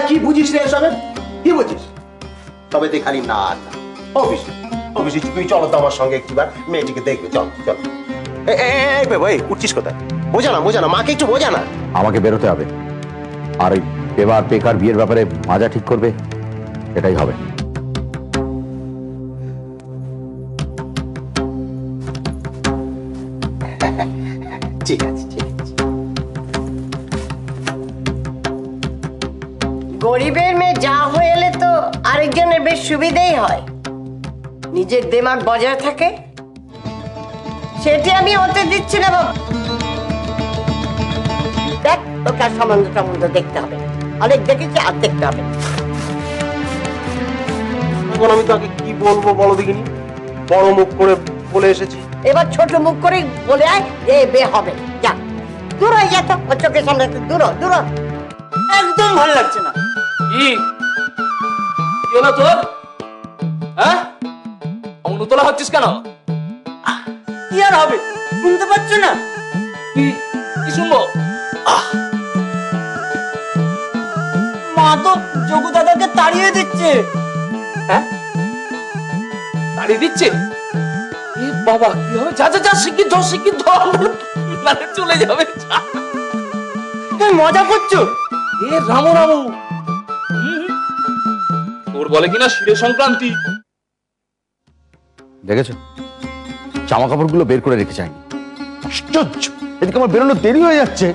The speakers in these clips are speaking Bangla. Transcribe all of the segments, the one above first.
কি বুঝিস রে এসবে? কি বুঝিস? তবে তুই খালি না অফিসে অফিসে তুই চলো তো আমার সঙ্গে একটিবার, মেয়েটিকে দেখবে। চল চল। এই উঠছিস কোথায়? বোঝা না, মাকে একটু বোঝা না। আমাকে বেরোতে হবে, আর ওই এবার বেকার বিয়ের ব্যাপারে মাজা ঠিক করবে, এটাই হবে। ঠিক আছে, ঠিক আছে। গরিবের মেয়ে যা হয়ে এলে তো আরেকজনের বেশ সুবিধেই হয়, নিজের দিমাগ বজায় থাকে। সেটি আমি হতে দিচ্ছি না বাবা। দেখ, তোকে আর সম্বন্ধ দেখতে হবে, অনেক দেখেছি, আর দেখতে হবে। এখন আমি তাকে কি বলবো বলো দেখিনি? বড় মুখ করে বলে এসেছি। এবার ছোট মুখ করে বলে আয় এ বে হবে। যা, দূর হয়ে যা তো, ওর চোখের সামনে থেকে দূর হ, দূর হ। একদম ভালো লাগছে না। কি হলো তোর? হ্যাঁ, অনুতলা হচ্ছিস কেন? কি আর হবে, শুনতে পাচ্ছ না? কি শুনবো? মা তো যোগু দাদাকে তাড়িয়ে দিচ্ছে। হ্যাঁ, তাড়িয়ে দিচ্ছে? এ বাবা, কি হবে? যা যা যা, শিগগির ধর, মানে চলে যাবে। তুমি মজা করছো? এ রামু তোর বলে কিনা শিরে সংক্রান্তি। দেখেছো, জামা কাপড়গুলো বের করে রেখে যায়নি। আশ্চর্য, এদিকে আমার বেরোনো দেরি হয়ে যাচ্ছে।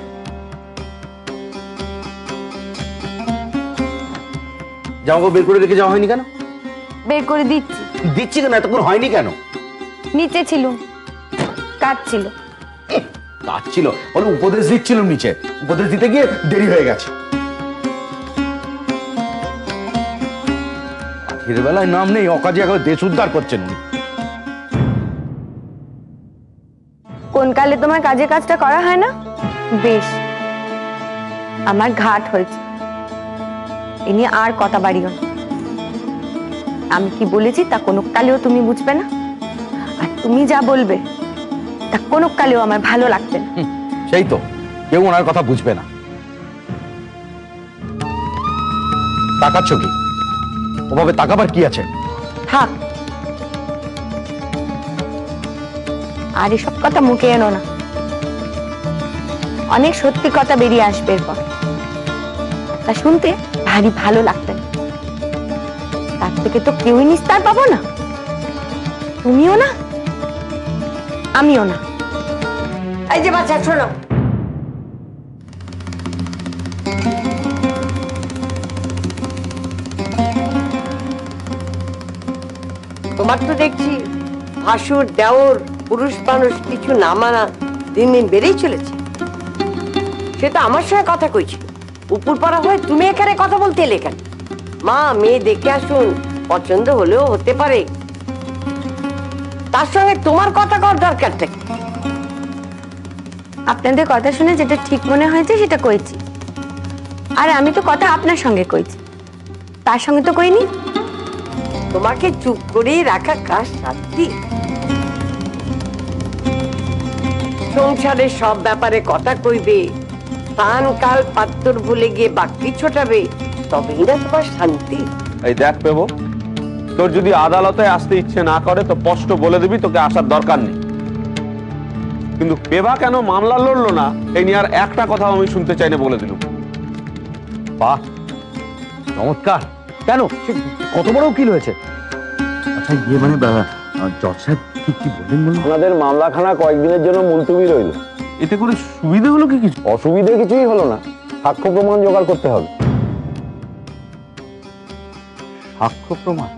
জামা কাপড় বের করে রেখে যাওয়া হয়নি কেন? বের করে দিচ্ছি। দিচ্ছি কেন? এতক্ষণ হয়নি কেন? নিচে ছিল, কাজ ছিল। কাজ ছিল বলে উপদেশ দিচ্ছিলাম, নিচে উপদেশ দিতে গিয়ে দেরি হয়ে গেছে। আজকের বেলায় নাম নেই, অকাজে একবার দেশ উদ্ধার করছেন উনি। কোন কালে তোমার কাজের কাজটা করা হয় না? বেশ, আমার ঘাট হয়েছে, এ নিয়ে আর কথা বাড়িও না। আমি কি বলেছি তা কোনো কালেও তুমি বুঝবে না, আর তুমি যা বলবে তা কোনো কালেও আমার ভালো লাগবে না। সেই তো, কেউ ওনার কথা বুঝবে না। তাকাচ্ছ কি? ওভাবে তাকাবার কি আছে? থাক, আর এসব কথা মুখে এনো না, অনেক সত্যি কথা বেরিয়ে আসবে এরপর, তা শুনতে ভারী ভালো লাগবে না। তার থেকে তো কেউই নিস্তার পাবো না, তুমিও না, আমিও না। এই যে বাচ্চা, শোনো, তোমার তো দেখছি ভাসুর দেওর পুরুষ মানুষ কিছু না মানা দিন দিন বেড়েই চলেছে। সে তো আমার সঙ্গে কথা কইছিল, উপর পাড়া হয়ে তুমি এখানে কথা বলতে এলে কেন? মা, মেয়ে দেখে আসুন, পছন্দ হলেও হতে পারে, তার সঙ্গে তোমার কথা কর দরকারটা কি? আপনাদের কথা শুনে যেটা ঠিক মনে হয়েছে সেটা কইছি, আর আমি তো কথা আপনার সঙ্গে কইছি, তার সঙ্গে তো কইনি। তোমাকে চুপ করে রাখা কাজ শান্তি? সংসারের সব ব্যাপারে কথা কইবে, স্থান কাল পাত্তর ভুলে গিয়ে বাকি ছোটাবে, তবেই না তোমার শান্তি। এই দেখ পেবো, তোর যদি আদালতে আসতে ইচ্ছে না করে তো স্পষ্ট বলে দিবি তোকে আসার দরকার নেই। কিন্তু পেবা কেন মামলা লড়লো না এই নিয়ে আর একটা কথাও আমি শুনতে চাই না, বলে দিলুম। বাহ, চমৎকার। কেন, সে কত বড় উকিল হয়েছে? আচ্ছা, ইয়ে মানে জজ সাহেব কি বললেন বলুন? আমাদের মামলাখানা কয়েকদিনের জন্য মুলতবি রইল। এতে করে সুবিধা হলো কি কিছু? অসুবিধে কিছুই হলো না, সাক্ষ্য প্রমাণ জোগাড় করতে হবে। সাক্ষ্য প্রমাণ?